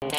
Hey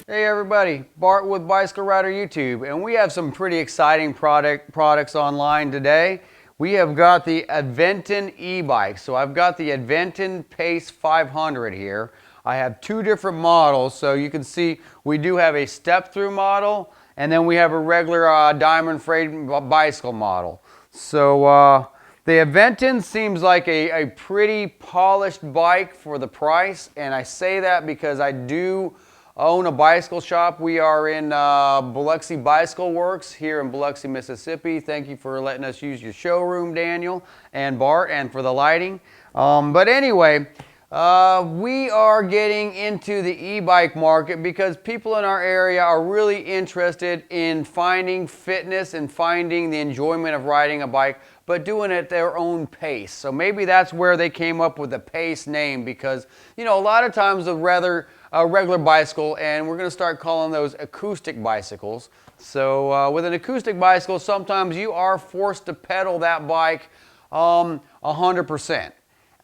everybody, Bart with Bicycle Rider YouTube, and we have some pretty exciting products online today. We have got the Aventon e-bike. So I've got the Aventon Pace 500 here. I have two different models, so you can see we do have a step-through model, and then we have a regular diamond frame bicycle model. So the Aventon seems like a pretty polished bike for the price, and I say that because I do own a bicycle shop. We are in Biloxi Bicycle Works here in Biloxi, Mississippi. Thank you for letting us use your showroom, Daniel and Bart, and for the lighting. But anyway, we are getting into the e-bike market because people in our area are really interested in finding fitness and finding the enjoyment of riding a bike, but doing it at their own pace. So maybe that's where they came up with the Pace name, because, you know, a lot of times a regular bicycle, and we're going to start calling those acoustic bicycles. So with an acoustic bicycle, sometimes you are forced to pedal that bike 100%.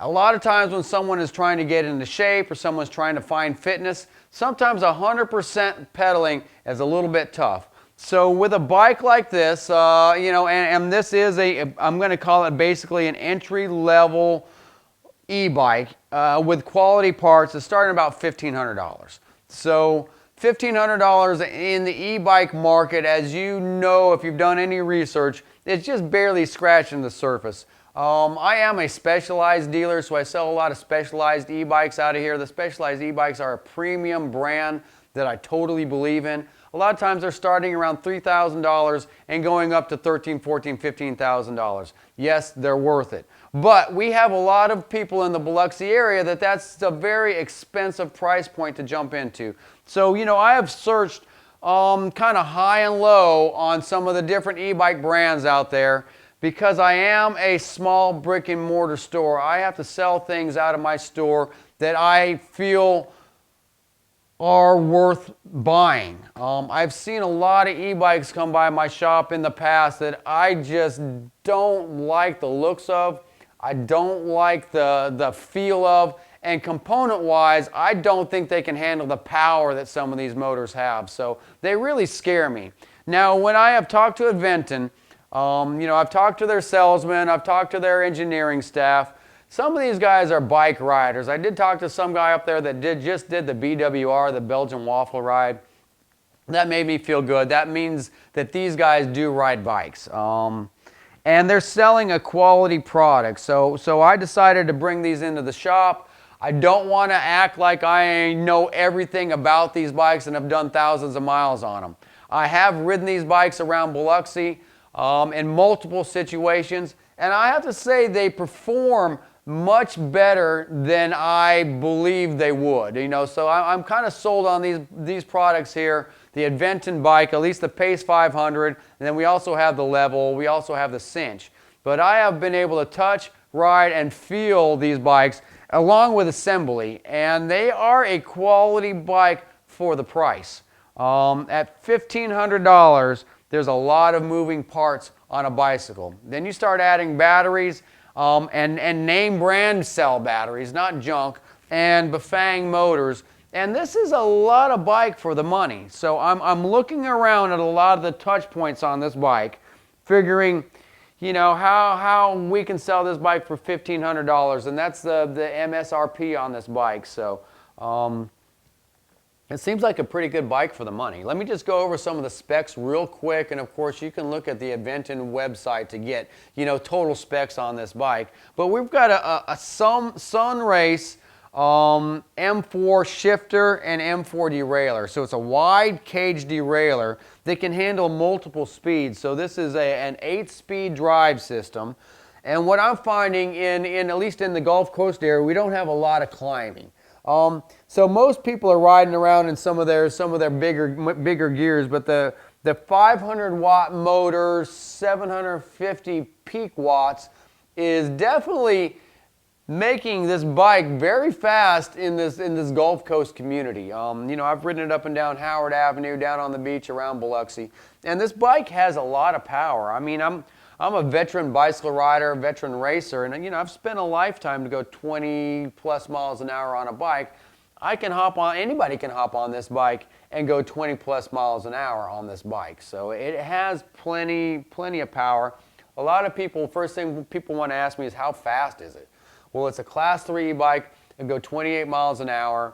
A lot of times when someone is trying to get into shape or someone's trying to find fitness, sometimes 100% pedaling is a little bit tough. So with a bike like this, you know, and this is I'm going to call it basically an entry-level e-bike with quality parts. It's starting about $1,500. So $1,500 in the e-bike market, as you know, if you've done any research, it's just barely scratching the surface. I am a Specialized dealer, so I sell a lot of Specialized e-bikes out of here. The Specialized e-bikes are a premium brand that I totally believe in. A lot of times they're starting around $3,000 and going up to $13,000, $14,000, $15,000. Yes, they're worth it. But we have a lot of people in the Biloxi area that's a very expensive price point to jump into. So, you know, I have searched kind of high and low on some of the different e-bike brands out there. Because I am a small brick and mortar store, I have to sell things out of my store that I feel are worth buying. I've seen a lot of e-bikes come by my shop in the past that I just don't like the looks of, I don't like the feel of, and component-wise, I don't think they can handle the power that some of these motors have. So they really scare me. Now, when I have talked to Aventon, you know, I've talked to their salesmen, I've talked to their engineering staff. Some of these guys are bike riders. I did talk to some guy up there that just did the BWR, the Belgian waffle ride. That made me feel good. That means that these guys do ride bikes. And they're selling a quality product. So I decided to bring these into the shop. I don't want to act like I know everything about these bikes and have done thousands of miles on them. I have ridden these bikes around Biloxi in multiple situations, and I have to say they perform much better than I believe they would. You know, so I'm kind of sold on these products here. The Aventon bike, at least the Pace 500, and then we also have the Level, we also have the Cinch. But I have been able to touch, ride, and feel these bikes along with assembly, and they are a quality bike for the price. At $1,500, there's a lot of moving parts on a bicycle. Then you start adding batteries, and name brand cell batteries, not junk, and Bafang motors. And this is a lot of bike for the money. So I'm looking around at a lot of the touch points on this bike, figuring, you know, how we can sell this bike for $1,500, and that's the MSRP on this bike. So it seems like a pretty good bike for the money. Let me just go over some of the specs real quick, and of course you can look at the Aventon website to get, you know, total specs on this bike. But we've got a Sunrace M4 shifter and M4 derailleur. So it's a wide cage derailleur that can handle multiple speeds. So this is an 8-speed drive system. And what I'm finding at least in the Gulf Coast area, we don't have a lot of climbing. So most people are riding around in some of their bigger gears, but the 500 watt motor, 750 peak watts is definitely making this bike very fast in this Gulf Coast community. You know, I've ridden it up and down Howard Avenue, down on the beach around Biloxi, and this bike has a lot of power. I mean, I'm I'm a veteran bicycle rider, veteran racer, and you know, I've spent a lifetime to go 20 plus miles an hour on a bike. I can hop on, anybody can hop on this bike and go 20 plus miles an hour on this bike. So it has plenty of power. A lot of people, first thing people want to ask me is how fast is it? Well, it's a class 3 e-bike. It go 28 miles an hour.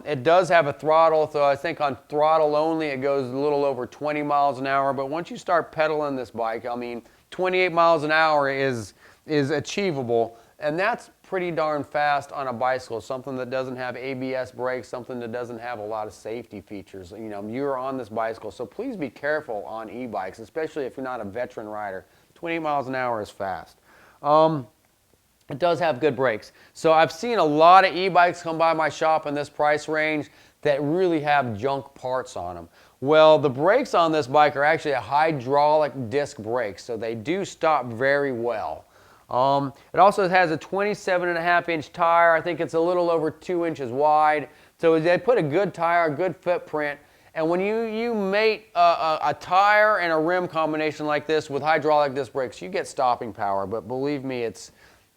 It does have a throttle, so I think on throttle only it goes a little over 20 miles an hour. But once you start pedaling this bike, I mean, 28 miles an hour is achievable, and that's pretty darn fast on a bicycle, something that doesn't have ABS brakes, something that doesn't have a lot of safety features. You know, you're on this bicycle, so please be careful on e-bikes, especially if you're not a veteran rider. 28 miles an hour is fast. It does have good brakes. So I've seen a lot of e-bikes come by my shop in this price range that really have junk parts on them. Well, the brakes on this bike are actually a hydraulic disc brake, so they do stop very well. It also has a 27.5-inch tire. I think it's a little over 2 inches wide. So they put a good tire, a good footprint. And when you mate a tire and a rim combination like this with hydraulic disc brakes, you get stopping power. But believe me, it's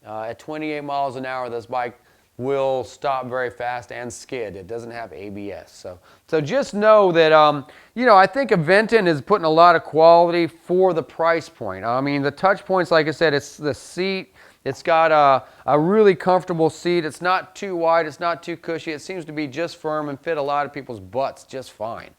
at 28 miles an hour, this bike will stop very fast and skid. It doesn't have ABS. So just know that, you know, I think Aventon is putting a lot of quality for the price point. I mean, the touch points, like I said, it's the seat. It's got a really comfortable seat. It's not too wide. It's not too cushy. It seems to be just firm and fit a lot of people's butts just fine.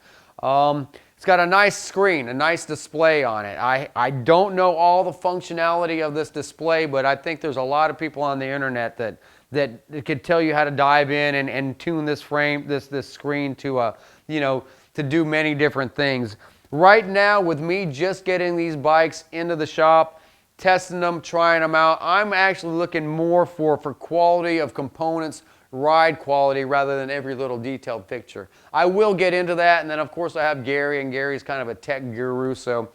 It's got a nice screen, a nice display on it. I don't know all the functionality of this display, but I think there's a lot of people on the internet that could tell you how to dive in and tune this frame, this screen to, you know, to do many different things. Right now, with me just getting these bikes into the shop, testing them, trying them out, I'm actually looking more for quality of components, ride quality, rather than every little detailed picture. I will get into that, and then of course I have Gary, and Gary's kind of a tech guru, so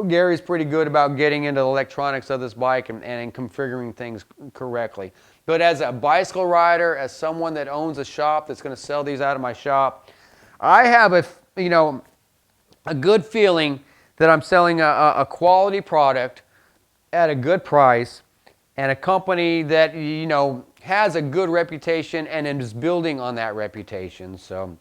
Gary's pretty good about getting into the electronics of this bike and configuring things correctly. But as a bicycle rider, as someone that owns a shop that's going to sell these out of my shop, I have a good feeling that I'm selling a quality product at a good price, and a company that, you know, has a good reputation and is building on that reputation. So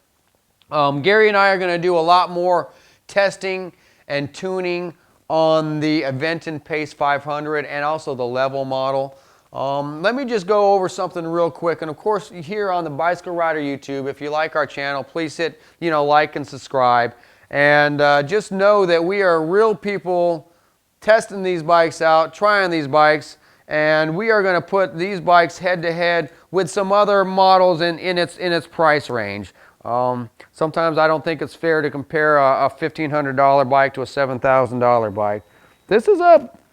Gary and I are going to do a lot more testing and tuning on the Aventon Pace 500 and also the level model. Let me just go over something real quick. And of course, here on the Bicycle Rider YouTube, if you like our channel, please hit, you know, like and subscribe. And just know that we are real people testing these bikes out, trying these bikes, and we are going to put these bikes head to head with some other models in its price range. Sometimes I don't think it's fair to compare a $1,500 bike to a $7,000 bike. This is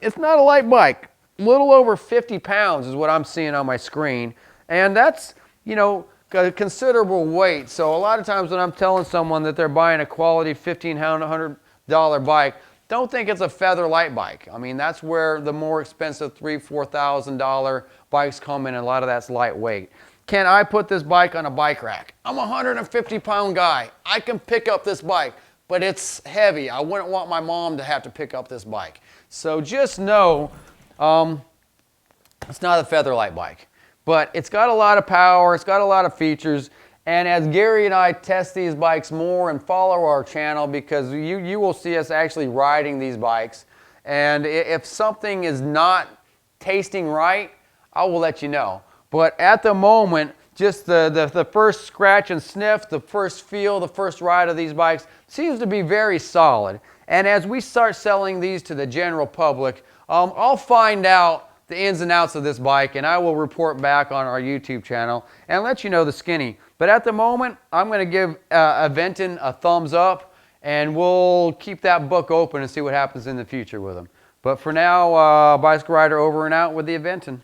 it's not a light bike. A little over 50 pounds is what I'm seeing on my screen, and that's, you know, a considerable weight. So a lot of times when I'm telling someone that they're buying a quality $1,500 bike, don't think it's a feather light bike. I mean, that's where the more expensive $3,000, $4,000 bikes come in, and a lot of that's lightweight. Can I put this bike on a bike rack? I'm a 150-pound guy. I can pick up this bike, but it's heavy. I wouldn't want my mom to have to pick up this bike. So just know it's not a feather light bike, but it's got a lot of power. It's got a lot of features. And as Gary and I test these bikes more and follow our channel, because you will see us actually riding these bikes, and if something is not tasting right, I will let you know. But at the moment, just the first scratch and sniff, the first feel, the first ride of these bikes seems to be very solid. And as we start selling these to the general public, I'll find out the ins and outs of this bike, and I will report back on our YouTube channel and let you know the skinny. But at the moment, I'm going to give Aventon a thumbs up, and we'll keep that book open and see what happens in the future with them. But for now, Bicycle Rider over and out with the Aventon.